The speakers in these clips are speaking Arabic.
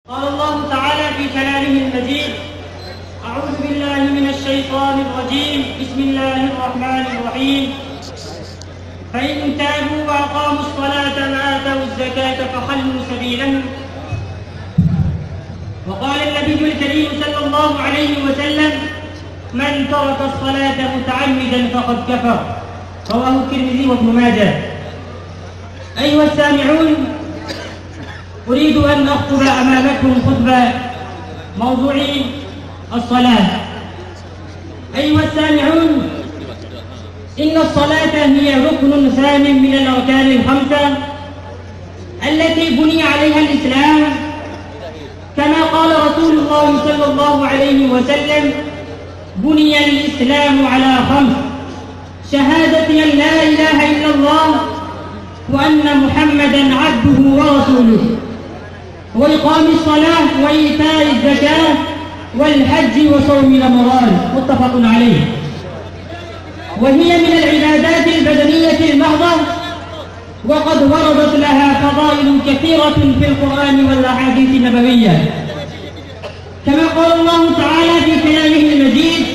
قال الله تعالى في كلامه المجيد: أعوذ بالله من الشيطان الرجيم. بسم الله الرحمن الرحيم. فإن تابوا وأقاموا الصلاة وآتوا الزكاة فخلوا سبيلهم. وقال النبي الكريم صلى الله عليه وسلم: من ترك الصلاة متعمدا فقد كفر. رواه الترمذي وابن ماجه. أيها السامعون، أريد أن أخطب أمامكم خطبة موضوع الصلاة. أيها السامعون، إن الصلاة هي ركن ثامن من الأركان الخمسة التي بني عليها الإسلام، كما قال رسول الله صلى الله عليه وسلم: بني الإسلام على خمس: شهادة أن لا إله إلا الله وأن محمدا عبده ورسوله، وإقام الصلاة وإيتاء الزكاة والحج وصوم رمضان. متفق عليه. وهي من العبادات البدنية المحضة، وقد وردت لها فضائل كثيرة في القرآن والأحاديث النبوية، كما قال الله تعالى في كلامه المجيد: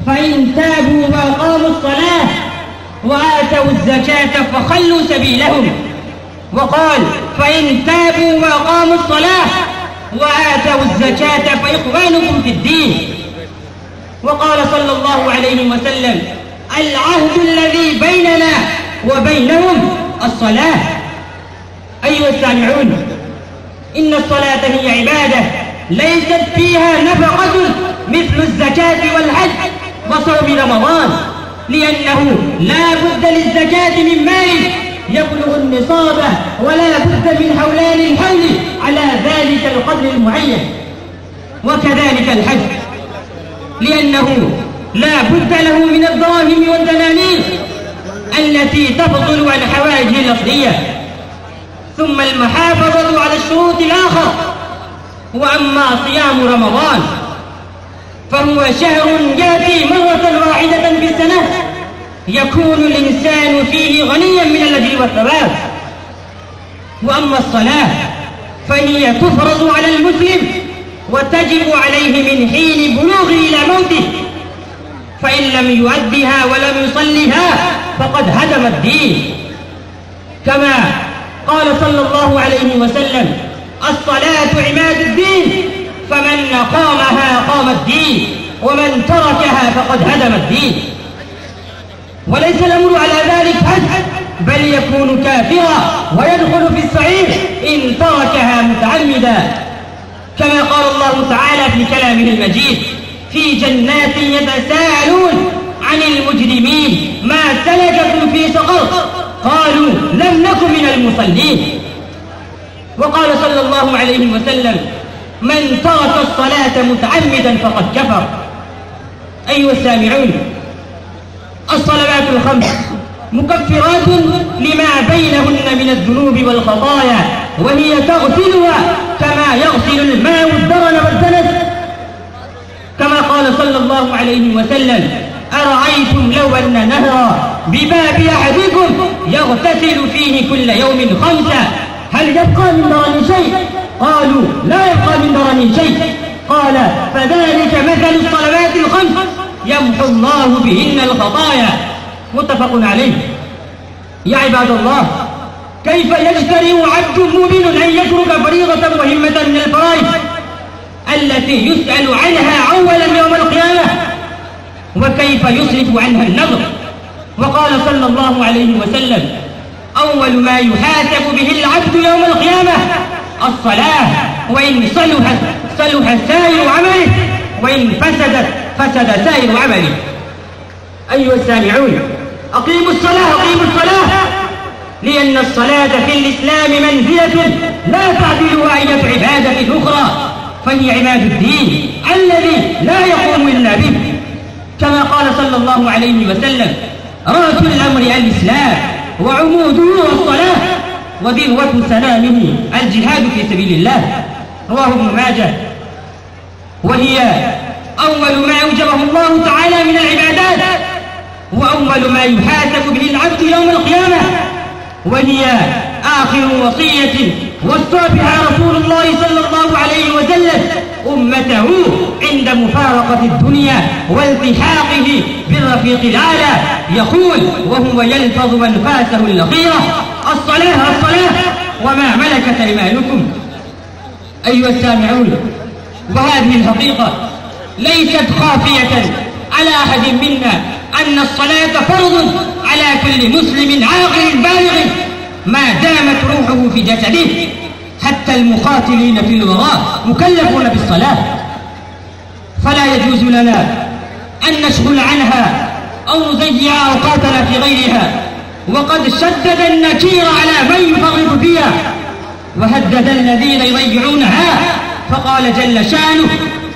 فإن تابوا وأقاموا الصلاة وآتوا الزكاة فخلوا سبيلهم. وقال: فإن تابوا وأقاموا الصلاة وآتوا الزكاة فإخوانكم في الدين. وقال صلى الله عليه وسلم: العهد الذي بيننا وبينهم الصلاة. أيها السامعون، إن الصلاة هي عبادة ليست فيها نفقة مثل الزكاة والحج وصوم رمضان، لأنه لا بد للزكاة من مال يبلغ النصاب، ولا بد من حولان الحول على ذلك القدر المعين. وكذلك الحج، لأنه لا بد له من الدراهم والدنانير التي تفضل عن حوائجه الأصلية. ثم المحافظة على الشروط الآخر. وأما صيام رمضان فهو شهر يأتي مرة واحدة في السنة، يكون الإنسان فيه غنيا من الأجر والثواب. وأما الصلاة فهي تفرض على المسلم وتجب عليه من حين بلوغه إلى موته، فإن لم يؤدها ولم يصلها فقد هدم الدين، كما قال صلى الله عليه وسلم: الصلاة عماد الدين، فمن قامها قام الدين، ومن تركها فقد هدم الدين. وليس الأمر على ذلك بل يكون كافرا ويدخل في السعير إن تركها متعمدا، كما قال الله تعالى في كلامه المجيد: في جنات يتساءلون عن المجرمين ما سلككم في سقر قالوا لم نكن من المصلين. وقال صلى الله عليه وسلم: من ترك الصلاة متعمدا فقد كفر. أيها السامعون، الصلوات الخمس مكفرات لما بينهن من الذنوب والخطايا، وهي تغسلها كما يغسل الماء الدرن والدنس، كما قال صلى الله عليه وسلم: أرأيتم لو أن نهرا بباب أحدكم يغتسل فيه كل يوم 5 هل يبقى من درني شيء؟ قالوا لا يبقى من درني شيء. قال: فذلك مثل الصلوات الخمس يمحو الله بهن الخطايا. متفق عليه. يا عباد الله، كيف يجترئ عبد مؤمن أن يترك فريضة مهمة من الفرائض التي يسأل عنها أولا يوم القيامة؟ وكيف يصرف عنها النظر؟ وقال صلى الله عليه وسلم: أول ما يحاسب به العبد يوم القيامة الصلاة، وإن صلحت صلح سائر عمله، وإن فسدت فسد سائر عمله. أيها السامعون، أقيموا الصلاة، أقيموا الصلاة، لأن الصلاة في الإسلام منزلة لا تعدلها أي عبادة أخرى، فهي عماد الدين الذي لا يقوم إلا به، كما قال صلى الله عليه وسلم: رأس الأمر الإسلام وعموده الصلاة وذروة سلامه الجهاد في سبيل الله. رواه ابن ماجه. وهي أول ما أوجبه الله تعالى من العبادات، وأول ما يحاسب به العبد يوم القيامة، وهي آخر وصية وصى بها رسول الله صلى الله عليه وسلم أمته عند مفارقة الدنيا والتحاقه بالرفيق الأعلى، يقول وهو يلفظ أنفاسه الأخيرة: الصلاة الصلاة وما ملكت أيمانكم. أيها السامعون، وهذه الحقيقة ليست خافية على أحد منا أن الصلاة فرض على كل مسلم عاقل بالغ ما دامت روحه في جسده. حتى المقاتلين في الوراء مكلفون بالصلاة، فلا يجوز لنا أن نشغل عنها أو نضيع أوقاتنا في غيرها. وقد شدد النكير على من يفرط فيها وهدد الذين يضيعونها، فقال جل شأنه: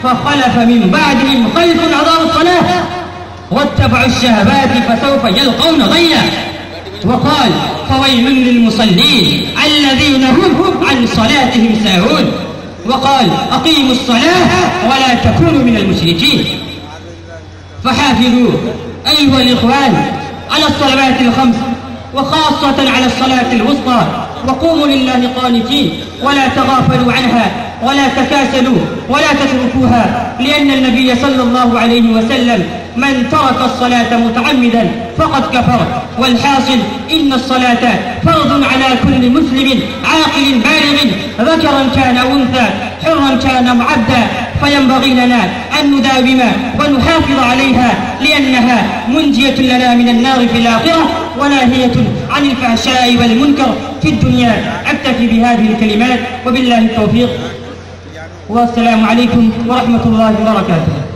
فخلف من بعدهم خلف أضاعوا الصلاة واتبعوا الشهوات فسوف يلقون غيا. وقال: فويل للمصلين الذين هم عن صلاتهم ساهون. وقال: أقيموا الصلاة ولا تكونوا من المشركين. فحافظوا أيها الإخوان على الصلوات الخمس، وخاصة على الصلاة الوسطى، وقوموا لله قانتين، ولا تغافلوا عنها ولا تكاسلوا ولا تتركوها، لأن النبي صلى الله عليه وسلم: من ترك الصلاة متعمدا فقد كفر. والحاصل إن الصلاة فرض على كل مسلم عاقل بالغ، ذكرا كان أو أنثى، حرا كان معبدا، فينبغي لنا أن نداوم ونحافظ عليها، لأنها منجية لنا من النار في الآخرة وناهية عن الفحشاء والمنكر في الدنيا. أكتفي بهذه الكلمات، وبالله التوفيق، والسلام عليكم ورحمة الله وبركاته.